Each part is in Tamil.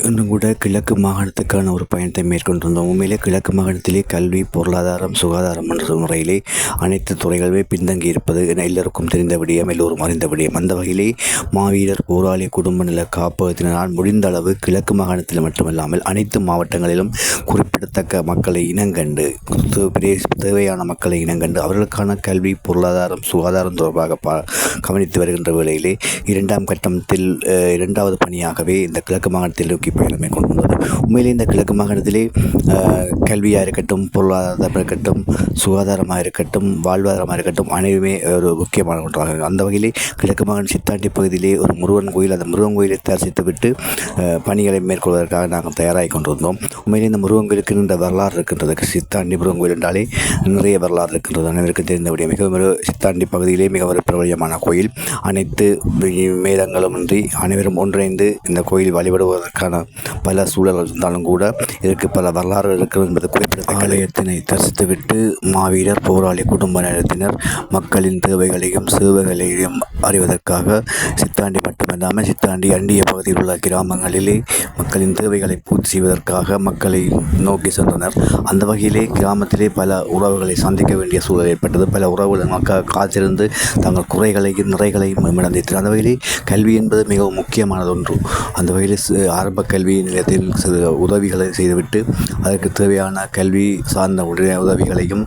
இன்னும் கூட கிழக்கு மாகாணத்துக்கான ஒரு பயணத்தை மேற்கொண்டிருந்தோம். உண்மையிலே கிழக்கு மாகாணத்திலே கல்வி, பொருளாதாரம், சுகாதாரம் என்ற முறையிலே அனைத்து துறைகளுமே பின்தங்கி இருப்பது என எல்லோருக்கும் தெரிந்த விடயம், எல்லோரும் அறிந்த விடயம். அந்த வகையிலே மாவீரர் போராளி குடும்ப நல காப்பகத்தினால் முடிந்த அளவு கிழக்கு மாகாணத்தில் மட்டுமல்லாமல் அனைத்து மாவட்டங்களிலும் குறிப்பிடத்தக்க மக்களை இனங்கண்டு, தேவையான மக்களை இனங்கண்டு அவர்களுக்கான கல்வி, பொருளாதாரம், சுகாதாரம் தொடர்பாக கவனித்து வருகின்ற வேளையிலே இரண்டாம் கட்டத்தில் இரண்டாவது பணியாகவே இந்த கிழக்கு மாகாணத்தில் நோக்கி பயணம் மேற்கொண்டுள்ளது. உண்மையிலே இந்த கிழக்கு மாகாணத்திலே கல்வியாக இருக்கட்டும், பொருளாதாரம் இருக்கட்டும், சுகாதாரமாக இருக்கட்டும், வாழ்வாதாரமாக இருக்கட்டும் அனைவருமே ஒரு முக்கியமான ஒன்றாக. அந்த வகையிலே கிழக்கு மாகாண சித்தாண்டி பகுதியிலே ஒரு முருகன் கோயில், அந்த முருகன் கோயிலை தரிசித்து விட்டு பணிகளை மேற்கொள்வதற்காக நாங்கள் தயாராகி கொண்டிருந்தோம். உண்மையிலே இந்த முருகன் கோயிலுக்கு இந்த வரலாறு இருக்கின்றது. சித்தாண்டி முருகன் கோயில் என்றாலே நிறைய வரலாறு இருக்கின்றது, அனைவருக்கும் தெரிந்தபடியே மிகவும் சித்தாண்டி பகுதியிலே மிக ஒரு பிரபலமான கோயில். அனைத்து மேதங்களும் இன்றி அனைவரும் ஒன்றிணைந்து இந்த கோயில் வழிபடுவதற்கான பல சூழல்கள் இருந்தாலும் கூட இதற்கு பல வரலாறு இருக்கிறது என்பது குறிப்பிட்ட ஆலயத்தினை தரிசித்துவிட்டு மாவீரர் போராளி குடும்ப நலத்தினர் மக்களின் தேவைகளையும் சேவைகளையும் அறிவதற்காக சித்தாண்டி மட்டுமல்லாமல் சித்தாண்டி அண்டிய பகுதியில் உள்ள கிராமங்களிலே மக்களின் தேவைகளை பூர்த்தி செய்வதற்காக மக்களை நோக்கி சென்றனர். அந்த வகையிலே கிராமத்திலே பல உறவுகளை சந்திக்க வேண்டிய சூழல் ஏற்பட்டது. பல உறவுகள் மக்கள் காத்திருந்து தங்கள் குறைகளையும் நிறைகளையும் இழந்தனர். அந்த வகையிலே கல்வி என்பது மிகவும் முக்கியமானது ஒன்று. அந்த வகையில் ஆரம்ப கல்வி நிலையத்தில் உதவிகளை செய்துவிட்டு அதற்கு தேவையான கல்வி சார்ந்த உதவிகளையும்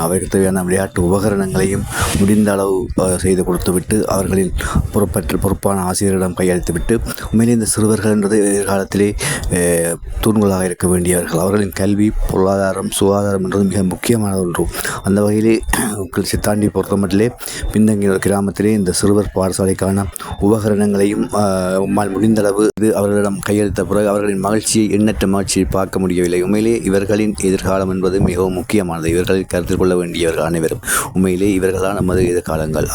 அவருக்கு தேவையான விளையாட்டு உபகரணங்களையும் முடிந்த அளவு செய்து கொடுத்துவிட்டு அவர்களின் பொறுப்பான ஆசிரியரிடம் கையளித்துவிட்டு உண்மையிலே இந்த சிறுவர்கள் என்றது எதிர்காலத்திலே தூண்களாக இருக்க வேண்டியவர்கள். அவர்களின் கல்வி, பொருளாதாரம், சுகாதாரம் என்றது மிக முக்கியமான ஒன்று. அந்த வகையிலே சித்தாண்டி பொறுத்தமட்டிலே பின்தங்கிய கிராமத்திலே இந்த சிறுவர் பாடசாலைக்கான உபகரணங்களையும் முடிந்தளவு அவர்களிடம் கையெழுத்த பிறகு அவர்களின் மகிழ்ச்சியை, எண்ணற்ற மகிழ்ச்சியை பார்க்க முடியவில்லை. உண்மையிலே இவர்களின் எதிர்காலம் என்பது மிகவும் முக்கியமானது. இவர்களை கருத்தில் கொள்ள வேண்டியவர்கள் அனைவரும். உண்மையிலே இவர்களால் நமது எதிர்காலங்கள்.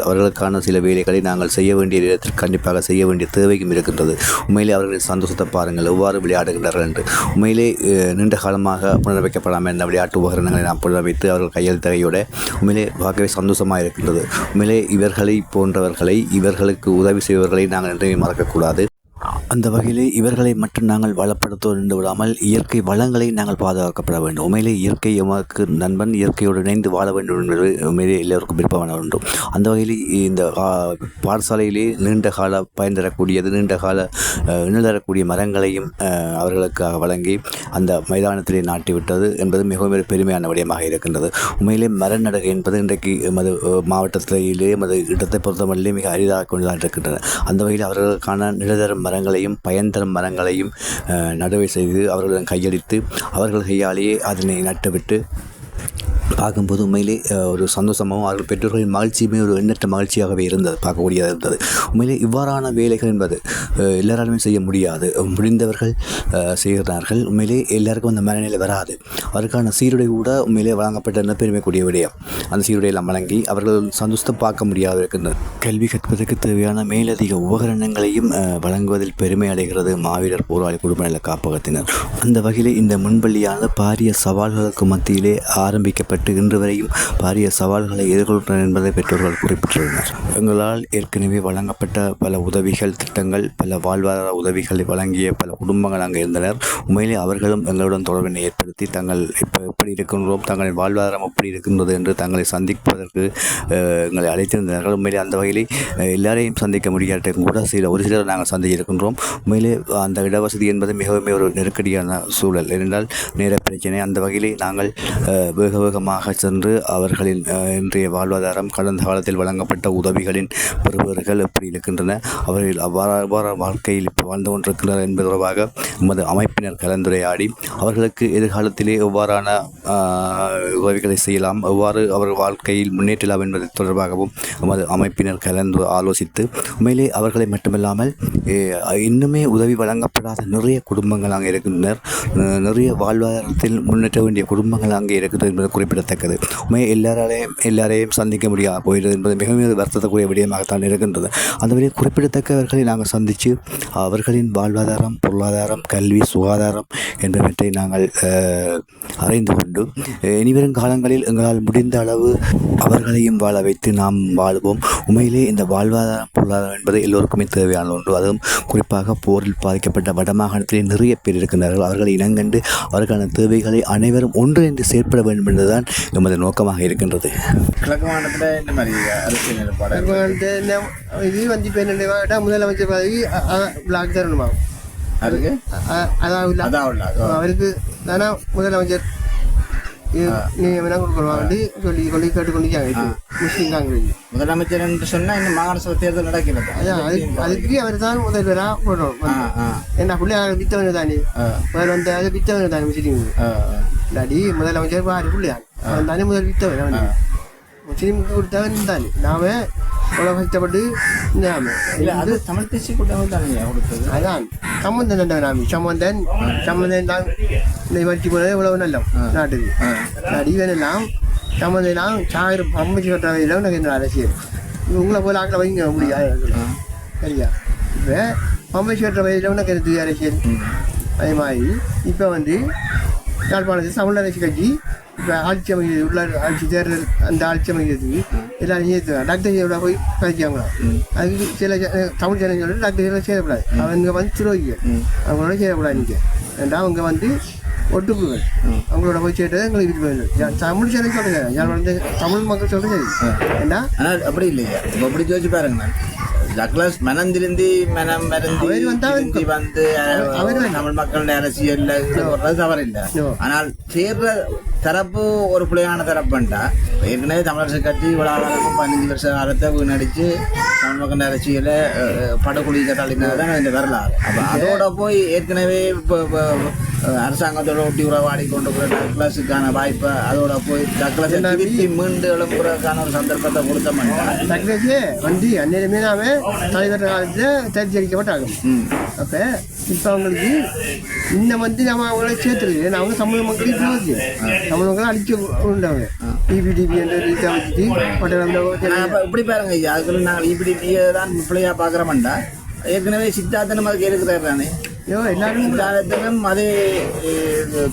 அவர்களுக்கான சில வேலைகளை நாங்கள் செய்ய வேண்டிய இடத்தில் கண்டிப்பாக செய்ய வேண்டிய தேவையும் இருக்கின்றது. உண்மையிலே அவர்களின் சந்தோஷத்தை பாருங்கள், எவ்வாறு விளையாடுகின்றார்கள் என்று. உண்மையிலே நீண்ட காலமாக புனரமைக்கப்படாமல் இந்த விளையாட்டு உபகரணங்களை நாம் புனரமைத்து அவர்கள் கையெழுத்தையோட உண்மையிலே பார்க்கவே சந்தோஷமாக இருக்கின்றது. உண்மையிலே இவர்களை போன்றவர்களை, இவர்களுக்கு உதவி செய்வர்களை நாங்கள் என்றையும் மறக்கக்கூடாது. அந்த வகையிலே இவர்களை மட்டும் நாங்கள் வளப்படுத்த நின்று விடாமல் இயற்கை வளங்களை நாங்கள் பாதுகாக்கப்பட வேண்டும். உண்மையிலே இயற்கை எமக்கு நண்பன், இயற்கையோடு இணைந்து வாழ வேண்டும் என்பது உண்மையிலே எல்லோருக்கும் விருப்பமான ஒன்று. அந்த வகையில் இந்த பாடசாலையிலே நீண்ட கால பயன் தரக்கூடியது, நீண்ட கால இணை தரக்கூடிய மரங்களையும் அவர்களுக்காக வழங்கி அந்த மைதானத்திலே நாட்டிவிட்டது என்பது மிகவும் பெருமையான விடயமாக இருக்கின்றது. உண்மையிலே மரநடுகை என்பது இன்றைக்கு எமது மாவட்டத்திலே எமது இடத்தை பொறுத்தவரையிலே மிக அரிதாக கொண்டுதான் இருக்கின்றன. அந்த வகையில் அவர்களுக்கான நிலதரும் மரங்களையும் பயன் தரும் மரங்களையும் நடுவை செய்து அவர்களிடம் கையளித்து அவர்கள் கையாலேயே அதனை நட்டுவிட்டு பார்க்கும்போது உண்மையிலே ஒரு சந்தோஷமாகவும் அவர்கள் பெற்றோர்களின் மகிழ்ச்சியுமே ஒரு எண்ணற்ற மகிழ்ச்சியாகவே இருந்தது, பார்க்கக்கூடியதாக இருந்தது. உண்மையிலே இவ்வாறான வேலைகள் என்பது எல்லாராலுமே செய்ய முடியாது. முடிந்தவர்கள் செய்கிறார்கள். உண்மையிலே எல்லாருக்கும் அந்த மனநிலை வராது. அதற்கான சீருடை கூட உண்மையிலே வழங்கப்பட்ட பெருமைக்கூடிய விடயம். அந்த சீருடையெல்லாம் வழங்கி அவர்கள் சந்தோஷத்தை பார்க்க முடியாது இருக்கின்றது. கல்வி கற்பதற்கு தேவையான மேலதிக உபகரணங்களையும் வழங்குவதில் பெருமை அடைகிறது மாவீரர் போராளி குடும்ப நல காப்பகத்தினர். அந்த வகையிலே இந்த முன்பள்ளியானது பாரிய சவால்களுக்கு மத்தியிலே ஆரம்பிக்கப்பட்டு இன்று வரையும் பாரிய சவால்களை எதிர்கொள்கின்றனர் என்பதை பெற்றோர்கள் குறிப்பிட்டுள்ளனர். எங்களால் ஏற்கனவே வழங்கப்பட்ட பல உதவிகள், திட்டங்கள், பல வாழ்வாதார உதவிகளை வழங்கிய பல குடும்பங்கள் அங்கே இருந்தனர். உண்மையிலே அவர்களும் எங்களுடன் தொடர்பினை ஏற்படுத்தி தாங்கள் இப்போ எப்படி இருக்கின்றோம், தங்களின் வாழ்வாதாரம் எப்படி இருக்கின்றது என்று தங்களை சந்திப்பதற்கு எங்களை அழைத்திருந்தார்கள். உண்மையிலே அந்த வகையிலே எல்லாரையும் சந்திக்க முடியாட்டும் கூட ஒரு சிலர் நாங்கள் சந்தித்திருக்கின்றோம். உண்மையிலே அந்த இடவசதி என்பது மிகவும் ஒரு நெருக்கடியான சூழல். ஏனென்றால் நேர பிரச்சனை. அந்த வகையிலே நாங்கள் வேகமாக சென்று அவர்களின் இன்றைய வாழ்வாதாரம், கடந்த காலத்தில் வழங்கப்பட்ட உதவிகளின் பெறுபவர்கள் எப்படி இருக்கின்றன, அவர்கள் அவ்வாறு வாழ்க்கையில் இப்போ வாழ்ந்து கொண்டிருக்கின்றனர் என்பது தொடர்பாக எமது அமைப்பினர் கலந்துரையாடி அவர்களுக்கு எதிர்காலத்திலே எவ்வாறான உதவிகளை செய்யலாம், எவ்வாறு அவர்கள் வாழ்க்கையில் முன்னேற்றலாம் என்பது தொடர்பாகவும் எமது அமைப்பினர் கலந்து ஆலோசித்து உண்மையிலே அவர்களை மட்டுமில்லாமல் இன்னுமே உதவி வழங்கப்படாத நிறைய குடும்பங்கள் அங்கே இருக்கின்றனர். நிறைய வாழ்வாதாரத்தில் முன்னேற்ற வேண்டிய குடும்பங்கள் அங்கே இருக்கிறது என்பது குறிப்பிட குறிப்பிடத்தக்கது. எல்லாரையும் சந்திக்க முடியாது போயிடுது என்பது மிகவும் வருத்தக்கூடிய விடயமாகத்தான் இருக்கின்றது. அந்த வழியில் குறிப்பிடத்தக்கவர்களை நாங்கள் சந்தித்து அவர்களின் வாழ்வாதாரம், பொருளாதாரம், கல்வி, சுகாதாரம் என்பவற்றை நாங்கள் அறிந்து கொண்டு இனிவரும் காலங்களில் எங்களால் முடிந்த அளவு அவர்களையும் வாழ வைத்து நாம் வாழ்வோம். உண்மையிலே இந்த வாழ்வாதாரம், பொருளாதாரம் என்பது எல்லோருக்குமே தேவையான ஒன்று. அதுவும் குறிப்பாக போரில் பாதிக்கப்பட்ட வடமாகாணத்திலே நிறைய பேர் இருக்கின்றார்கள். அவர்களை இனங்கண்டு அவர்களுக்கான தேவைகளை அனைவரும் ஒன்றிணைந்து செயற்பட வேண்டும் என்பதுதான் எமது நோக்கமாக இருக்கின்றது. கிழக்கு மாநிலத்தில் இந்த மாதிரி அரசியல் நிலைப்பாடு இது வந்து இப்போ என்ன முதலமைச்சர் பதவி பிளாக் தரணுமா அதுக்கு அவருக்கு தானே முதலமைச்சர் கொடுக்கணும் சொல்லி கொண்டு கேட்டுக்கொண்டிருக்காங்க முஸ்லீம் காங்கிரஸ் முதலமைச்சர் என்று சொன்னா இந்த மாகாண சபை தேர்தல் நடக்கிறது. அதுக்கு அவர் தான் முதல்வராக போடணும். ஏன்னா பிள்ளையாக வித்தவன் தானே முதல் வந்து அதை வித்தவன் தானே முஸ்லீம் இல்லாடி முதலமைச்சர் பாரு பிள்ளையான் அவன் தானே முதல் வித்தவன். அவன் முஸ்லீமுக்கு கொடுத்தவன் தானே நாம அவ்வளோ கஷ்டப்பட்டு அது தமிழ் தேசிய கூட்டம் தானே கொடுத்தது. அதான் சம்பந்தன் நாமி சம்பந்தன் தான் இந்த வச்சு போனது இவ்வளவு நல்ல நாட்டுக்கு அடிவெல்லாம் சம்பந்தம் சாயிரம் அமைச்சு கட்டுறவையில் எனக்கு அரசியல் உங்களை போல ஆக்கில் வைங்க முடியாது சரியா. இப்போ அமைச்சு கட்டுற வயதில் உனக்கு எனக்கு அரசியல். அதே மாதிரி இப்போ வந்து யாழ்ப்பாணத்தில் தமிழ் அரசு கட்சி இப்போ ஆட்சி அமைக்கிறது உள்ள ஆட்சி தேர்தல் அந்த ஆட்சி அமைக்கிறதுக்கு எல்லாரும் சேர்த்து டாக்டர் சேவலா போய் கழிச்சாங்களா. அதுக்கு சில தமிழ் ஜனங்களோட டாக்டர் சேவலா சேரக்கூடாது. அவங்க வந்து துரோகிகள் அவங்களோட சேரக்கூடாது. நீங்கள் ஏன்னா அவங்க வந்து ஒட்டுக்குகள் அவங்களோட போய் சேர்த்தது எங்களுக்கு இது வேண்டும். தமிழ் சேனல் சொல்லுங்க யாரோட தமிழ் மக்கள் சொல்லுங்க ஏன்னா அப்படி இல்லையா அப்படி யோசிச்சு பாருங்க. டக்ளஸ் மனந்திருந்தி மனம் மருந்தி வந்து தமிழ் மக்களுடைய அரசியல் தவறில்லை. ஆனால் சேர்ற தரப்பு ஒரு பிள்ளையான தரப்புண்டா ஏற்கனவே தமிழரசு கட்சி இவ்வளவு 15 வருஷ காலத்தை வீணடிச்சு தமிழ் மக்கள் அரசியலை படக்குழிக்க தள்ளினதான் இந்த வரலாறு. அப்போ அதோட போய் ஏற்கனவே இப்போ அரசாங்கத்தோட ஒட்டி உறவாடி கொண்டு போய் டக்ளஸுக்கான வாய்ப்பை அதோட போய் டக்ளஸ் திருப்பி மீண்டு எழும்புறதுக்கான ஒரு சந்தர்ப்பத்தை கொடுத்த மாட்டாங்க. டக்ளஸே வந்து அந்நேரமே நாம தலைவர் காலத்தில் தரிச்சரிக்கப்பட்டாங்க. அப்போ இப்போ அவங்களுக்கு இன்னும் வந்து நம்ம அவங்கள சேர்த்துருக்கு. அவங்க தமிழ் மக்களுக்கு போச்சு தமிழ் மக்களை அழிச்சு உண்டவங்க இபிடிபி என்ற ரீதியை வச்சுட்டு இப்படி பாருங்க ஐயா. அதுக்குள்ள நாங்கள் இபிடிபியை தான் பிள்ளையா பார்க்குறோம்டா ஏற்கனவே சித்தாந்தனம் அதுக்கு இருக்கிறார் தானே. எல்லாரும் சித்தாந்தனம் அதே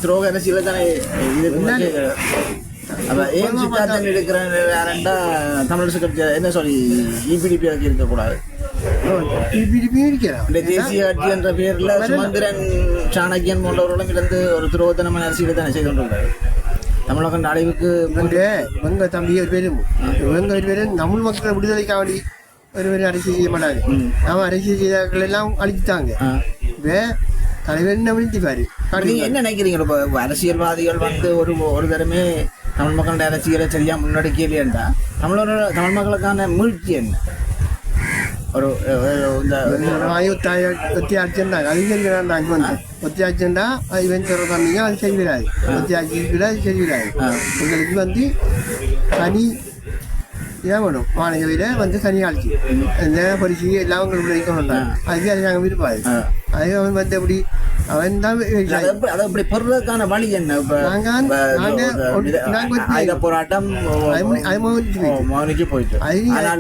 துரோக அரசியல தானே ஏன் சித்தாந்தம் எடுக்கிறாண்டா தமிழரசு கட்சி என்ன சொல்லி இபிடிபி அதுக்கு இருக்கக்கூடாது. தேசிய கட்சி என்ற பேர்ல சுமந்திரன் சாணக்கியன் போன்றவர்களும் இருந்து ஒரு துரோகத்தனமான அரசியலை தானே செய்து கொண்டிருக்கிறார். தமிழக அழிவுக்கு இவங்க தம்பி பேரும் இவங்க பேரும் தமிழ் மக்கள் விடுதலைக்காவடி ஒரு அரசியல் செய்ய மாட்டாங்க. நாம அரசியல் செய்தார்கள் எல்லாம் அழிச்சுட்டாங்க. இப்போ தலைவர் நம்பிப்பாரு. நீங்க என்ன நினைக்கிறீங்க? இப்போ அரசியல்வாதிகள் வந்து ஒரு தரமே தமிழ் மக்களுடைய அரசியலை சரியா முன்னெடுக்கலையேண்டா தமிழ் மக்களுக்கான மீழ்ச்சி என்ன? ஒரு ஒத்தியாச்சுண்டா அது செய்கிறான். அங்கே வந்து ஒத்தியாச்சுண்டா அது இவன் சொல்கிற தம்பிங்க அது செய்கிறாரு. ஒத்தியாச்சு அது செய்கிறாரு. எங்களுக்கு வந்து தனி இதான் வேணும். மாணவியில் வந்து தனி ஆட்சி அந்த பரிசு எல்லாம் உங்களுக்கு வைக்கணும்டா. அதுக்கு அது நாங்கள் விருப்பாது. அது அவன் வந்து எப்படி அவன் தான் அப்படி பொருளுக்கான வழி என்ன? போராட்டம் போயிட்டு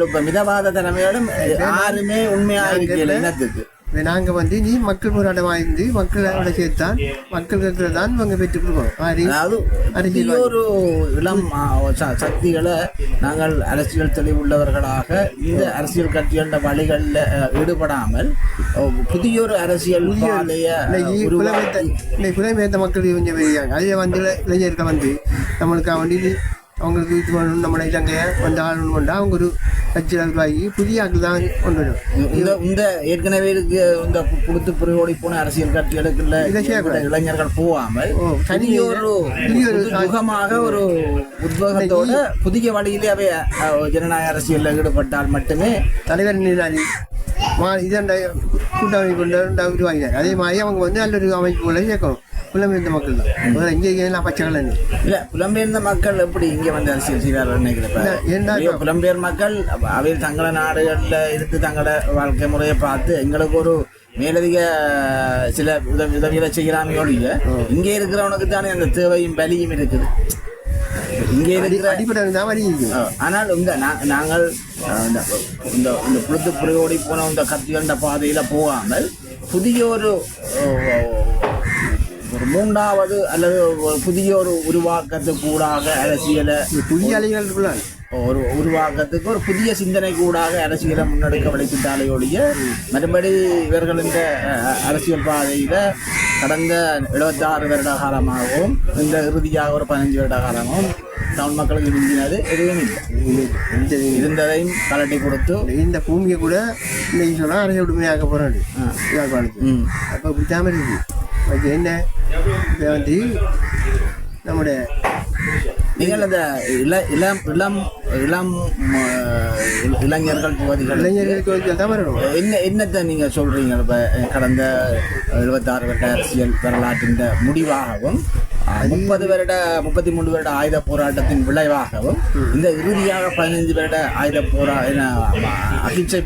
இப்ப மிதவாத தலைமையோடும் யாருமே உண்மையா இருக்கல இனத்துக்கு. நாங்கள் வந்து நீ மக்கள் போராட்டம் வாய்ந்து மக்களோட சேர்த்தான் மக்கள் தான் இவங்க பெற்றுக் கொடுக்கணும். ஒரு இளம் சக்திகளை நாங்கள் அரசியல் தெளிவுள்ளவர்களாக இந்த அரசியல் கட்சிகள வழிகளில் ஈடுபடாமல் புதிய ஒரு அரசியல் புலம்பெயர்ந்த மக்கள் கொஞ்சம் பெரியாங்க. அதே வந்து இளைஞர்கள் வந்து நம்மளுக்காக வேண்டி அவங்களுக்கு இது பண்ணணும். நம்மளை இலங்கையை வந்து ஆளணும் கொண்டா அவங்க ஒரு கட்சியில் உருவாகி புதிய ஆக்கள் தான் கொண்டு வரும். இந்த ஏற்கனவே இருக்கு இந்த புடுத்து புரியோடி போன அரசியல் கட்சிகளுக்குள்ள இளைஞர்கள் போகாமல் புதிய ஒரு முகமாக ஒரு உத்வேகத்தோட புதிய வழியிலே அவை ஜனநாயக அரசியலில் ஈடுபட்டால் மட்டுமே தலைவர் இதண்ட கூட்டமைப்பு கொண்டு உருவாகினார். அதே மாதிரி அவங்க வந்து நல்ல ஒரு அமைப்புகளை சேர்க்கணும். புலம்பெயர்ந்த மக்கள் தான் இங்கே பச்சைகள் இல்லை. புலம்பெயர்ந்த மக்கள் எப்படி இங்கே வந்து அரசியல் செய்வார்கள் நினைக்கிறேன். புலம்பெயர் மக்கள் அவையில் தங்கள நாடுகளில் இருந்து தங்களோட வாழ்க்கை முறையை பார்த்து எங்களுக்கு ஒரு மேலதிக சில உதவிகளை செய்கிறாங்க. இங்கே இருக்கிறவனுக்கு தானே அந்த தேவையும் பலியும் இருக்குது. இங்கே இருக்கிற அடிப்படை தான் வழி இருக்கு. ஆனால் நாங்கள் இந்த புழுத்து புறையோடி போன இந்த கத்திகண்ட பாதையில போகாமல் புதிய ஒரு மூன்றாவது அல்லது புதிய ஒரு உருவாக்கத்துக்கு கூடாக அரசியலை புதிய அலைகளுக்குள்ள ஒரு உருவாக்கத்துக்கு ஒரு புதிய சிந்தனை கூடாக அரசியலை முன்னெடுக்க வளைக்கிட்டாலே ஒழிய மறுபடி இவர்கள் இந்த அரசியல் பாதையில கடந்த 76 வருட காலமாகவும் இந்த இறுதியாக ஒரு 15 வருட காலமாகவும் தமிழ் மக்களுக்கு விரும்பினது எதுவும் இல்லை. இருந்ததையும் கலட்டி கொடுத்து இந்த பூமியை கூட இன்னைக்கு சொன்னால் அரசு விடுமையாக்க போறாரு அப்போ பிடிக்காம இருக்கு. அது என்ன இப்போ வந்து நம்முடைய நீங்கள் அந்த இளைஞர்கள் இளைஞர்களுக்கு தான் வரணும். என்னத்தை நீங்கள் சொல்கிறீங்க? இப்போ கடந்த 76 வருட அரசியல் வரலாற்றின் முடிவாகவும் 33 வருட ஆயுத போராட்டத்தின் விளைவாகவும் இந்த இறுதியாக 15 வருட ஆயுத அகிம்சை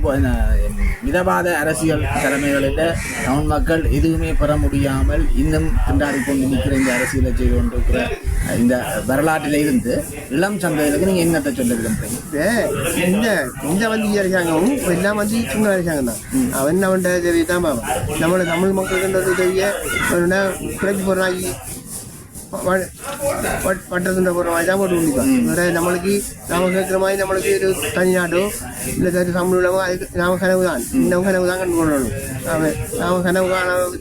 மிதவாத அரசியல் தலைமைகளில் தமிழ் மக்கள் எதுவுமே பெற முடியாமல் இன்னும் திண்டாடி கொண்டு நிற்கிற இந்த அரசியலை செய்து கொண்டிருக்கிற இந்த வரலாற்றில் இருந்து இளம் சந்தைகளுக்கு நீங்கள் என்னத்தை சொல்ல விரும்புறீங்க? இந்த வந்து அரசாங்கமும் எல்லாம் வந்து சின்ன அரசாங்கம் தான். அவன் உதவி தான் பார்ப்பான். நம்மளோட தமிழ் மக்களுக்கு உதவியை குறைச்சி போடுறாங்க பட்டத்துண்ட போடுற மாதிரி தான் போட்டு முடிப்பான். வேற நம்மளுக்கு நாம கேட்குற மாதிரி நம்மளுக்கு ஒரு தனிநாடோ இல்லை தமிழ் அதுக்கு நாம கனவு தான் இன்னும் கனவு தான் கண்டு கொள்ளணும். நாம கனவு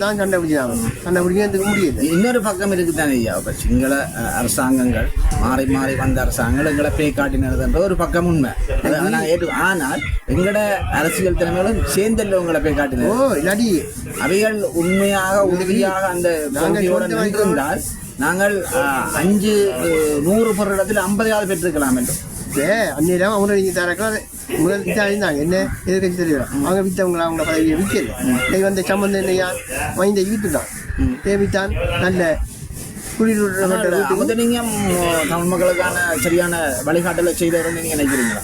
தான் சண்டை பிடிக்க எதுக்க முடியாது. இன்னொரு பக்கம் இருக்குதானே ஐயா, இப்போ சிங்கள அரசாங்கங்கள் மாறி மாறி வந்த அரசாங்கங்கள் எங்களை பேய் காட்டினதுன்ற ஒரு பக்கம் உண்மை. ஆனால் எங்களோட அரசியல் திறமைகளும் சேர்ந்தல்ல உங்களை பேய் காட்டினது. இல்லாட்டி அவைகள் உண்மையாக உறுதியாக அந்த நின்றிருந்தால் நாங்கள் 500 பெற இடத்துல 50 பெற்றிருக்கலாம் என்று அந்நியம் அவங்க நீங்கள் தரக்கலாம். முதல் இருந்தாங்க என்ன எதிர்கட்சி தெரியும் அவங்க விற்றவங்களா அவங்க பதவியை விற்கல. இன்னைக்கு வந்த சம்பந்தம் என்னையா மைந்த விட்டுட்டான் தேவித்தான் நல்ல தமிழ் மக்களுக்கான சரியான வழிகாட்டலை செய்தவர்கள் நீங்க நினைக்கிறீங்களா?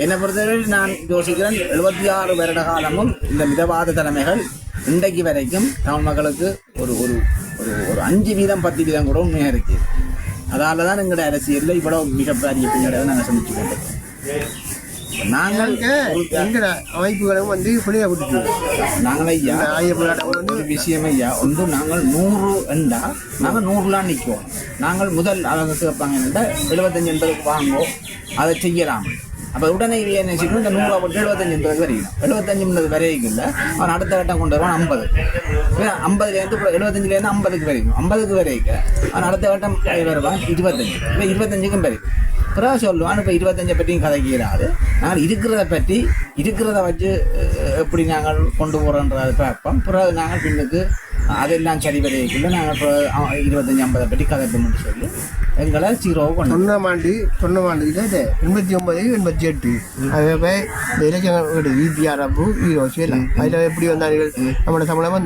என்னை பொறுத்தவரை நான் யோசிக்கிறேன் 76 வருட காலமும் இந்த மிதவாத தலைமைகள் இன்றைக்கு வரைக்கும் தமிழ் மக்களுக்கு ஒரு ஒரு ஒரு 5% கூட உண்மையா இருக்கு. அதால தான் எங்களுடைய அரசியலில் இவ்வளவு மிகப்பெரிய பின்னடைவை நாங்கள் சந்திச்சு கொண்டிருக்கோம். நாங்கள் எங்களோட அமைப்புகளும் வந்து புளிய விட்டுட்டு நாங்கள் ஐயா ஒரு விஷயம் ஐயா ஒன்று நாங்கள் 100 என்றா நாங்கள் 100லாம் நிற்குவோம். நாங்கள் முதல் அவங்க கேட்பாங்க என்னென்னா 75 என்பதுக்கு வாங்குவோம் அதை செய்யலாம். அப்போ உடனே என்ன செய்யணும், இந்த 100 போட்டு 75 என்பது வரைக்கணும். 75 வரைக்கும் இல்லை, அவன் அடுத்த கட்டம் கொண்டு வருவான் 50. 50லேருந்து 75லேருந்து 50க்கு வரைக்கும் 50க்கு வரைக்கும் அவன் அடுத்த கட்டம் வருவான் 25. இப்போ 25க்கும் வரைக்கும் பிறகு சொல்லுவான். இப்போ 25 பற்றியும் கதைக்கிறாரு. நாங்கள் இருக்கிறத வச்சு எப்படி நாங்கள் கொண்டு போகிறோன்றதை பார்ப்போம். பிறகு நாங்கள் பின்னுக்கு அதெல்லாம் சரி வரைக்குள்ள நாங்கள் இப்போ 25-50 பற்றி கதைப்போம்னு சொல்லி எங்களை 0 பண்ணோம். சொன்ன ஆண்டு இது 89-88 அதே இந்த இலக்கியங்கள் ஈபிஆர் அப்பு ஈரோஸ் எல்லாம் அதில் எப்படி வந்தார்கள் நம்மளோட சம்பளம்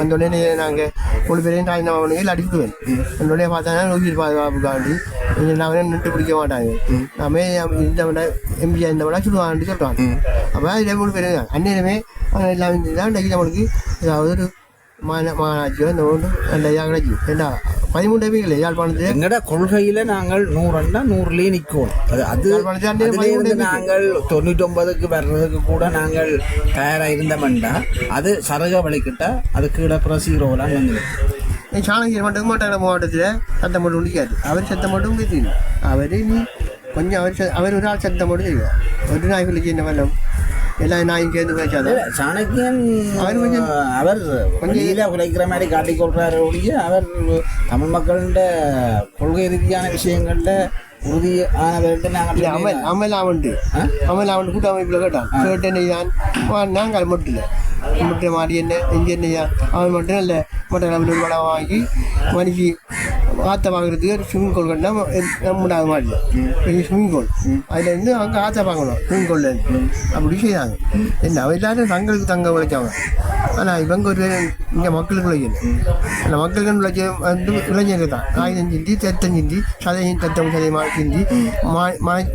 வந்தோடனே நாங்கள் 3 பேரையும் ராஜினாமாவணிகள் அடிக்குவேன். என்னுடைய பார்த்தா உயிர் பாதுகாப்புக்காண்டி நான் நின்று பிடிக்க மாட்டாங்க. நாமே இந்த எம்பிஆர் இந்த விட சுடுவான்னு சொல்கிறாங்க. அப்போ அதில் 3 பேர் அந்நேரமே எல்லாம் தான் நம்மளுக்கு ஏதாவது ஒரு மாநாட்சியோ இந்த ஒன்று அந்த கிடைச்சி ஏன்னா 13 பேர்கள் யாழ்ப்பாணத்தில் எங்கட கொள்கையில நாங்கள் 100ன்னா 100லேயே நிற்கும். அது நாங்கள் 99க்கு வர்றதுக்கு கூட நாங்கள் தயாராக இருந்தோம்டா அது சரக வலிக்கிட்டா அது கீழே அப்புறம் 0லாம் வந்துடும். சாணக்கியர் மட்டும் மாட்டாங்க மாவட்டத்தில் சத்தம் மட்டும் முடிக்காது. அவர் சத்தம் மட்டும் தெரியும். அவர் நீ கொஞ்சம் அவர் ஒரு ஆள் சத்தம் மட்டும் தெரியும். ஒரு நாய்களுக்கு என்ன வேணும் எல்லாம் நாயும் சேர்ந்து பேசாத சாணக்கியன் அவர் கொஞ்சம் குறைக்கிற மாதிரி காட்டிக்கொள்றாரு ஒழிய அவர் தமிழ் மக்களோட கொள்கை ரீதியான விஷயங்கள்ல உறுதியானவர்கள் நாங்கள் அவன் கூட்டமைப்பில் கேட்டான் கேட்டேன் நாங்கள் மட்டும் இல்லை முட்டை மாறி என்ன எங்கே என்னையா அவன் மட்டும் இல்லை மற்ற ஒரு வடை வாங்கி மணிக்கு ஆற்ற வாங்குறதுக்கு ஒரு ஸ்விம்மிங் கோல் கட்டினா நம்மடாத மாதிரி பெரிய ஸ்விம்மிங் கோல் அதுலேருந்து அவங்க ஆற்ற வாங்கணும் ஸ்விம்மிங் கோல்லேருந்து அப்படி செய்யாங்க என்ன அவன் எல்லாரும் தங்களுக்கு தங்க உழைச்சாங்க. ஆனால் இவங்க ஒரு இங்கே மக்களுக்கு உழைக்கணும் அந்த மக்களுக்கு உழைச்ச வந்து இளைஞர்கள் தான் ஆயுதம் சிந்தி தத்தம் சிந்தி சதையும் தத்தம் சதையும் சிந்தி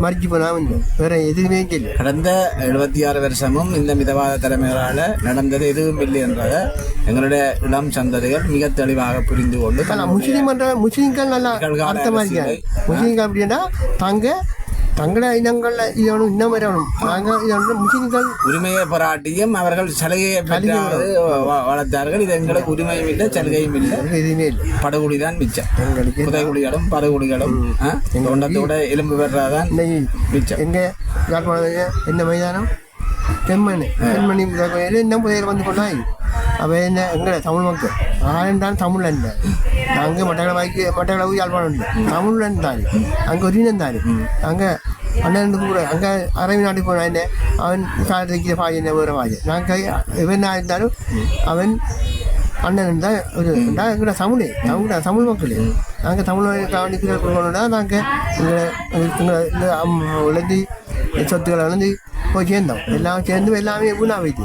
மறிச்சு போனால் வந்து வேற எதுவுமே இல்லை. கடந்த 76 வருஷமும் இந்த மிதவாத தலைமைகளால் நடந்தது எதுவும் இல்லை என்றதை எங்களுடைய இளம் சந்ததிகள் மிக தெளிவாக புரிந்து கொண்டு முஸ்லீம்கள் நல்லா அர்த்தமாக இருக்காங்க. முஸ்லீம்கள் அப்படின்னா தங்களை இனங்களில் இதோட இன்னும் வரணும். நாங்கள் இதோட முஸ்லீம்கள் உரிமையை போராட்டியும் அவர்கள் சலுகையை பெற்றாவது வளர்த்தார்கள். இது எங்களுக்கு உரிமையும் இல்லை, சலுகையும் இல்லை, எதுவுமே இல்லை. படுகொலி தான் மிச்சம். எங்களுக்கு புதைகுழிகளும் படுகொலிகளும் கொண்டத்தோட எலும்பு பெற்றாதான் மிச்சம். எங்கே யாழ்ப்பாணம் என்ன மைதானம் தென்மணி இன்னும் புதையல் வந்து கொண்டாங்க. அப்போ என்ன எங்களை தமிழ் மக்கள் ஆளுந்தான் தமிழ் என்ன அங்கே மட்டக்களவு யாழ்ப்பாணம் உண்டு தமிழ் இருந்தாரு அங்கே ஒரு இனம் தாரு அங்கே அண்ணன் கூட அங்கே அரபி நாட்டுக்கு போனா என்ன அவன் காலத்துக்கு பாய் என்ன வேறு பாய் நாங்கள் இவனா இருந்தாலும் அவன் அண்ணன் தான் ஒரு எங்களோட தமிழ் மக்கள் நாங்கள் தமிழ் கவனிக்கிற கொடுக்கணும்னா நாங்கள் எங்களை இழந்து சொத்துக்களை இழந்து போய் சேர்ந்தோம். எல்லாம் சேர்ந்து எல்லாமே உணா வைத்து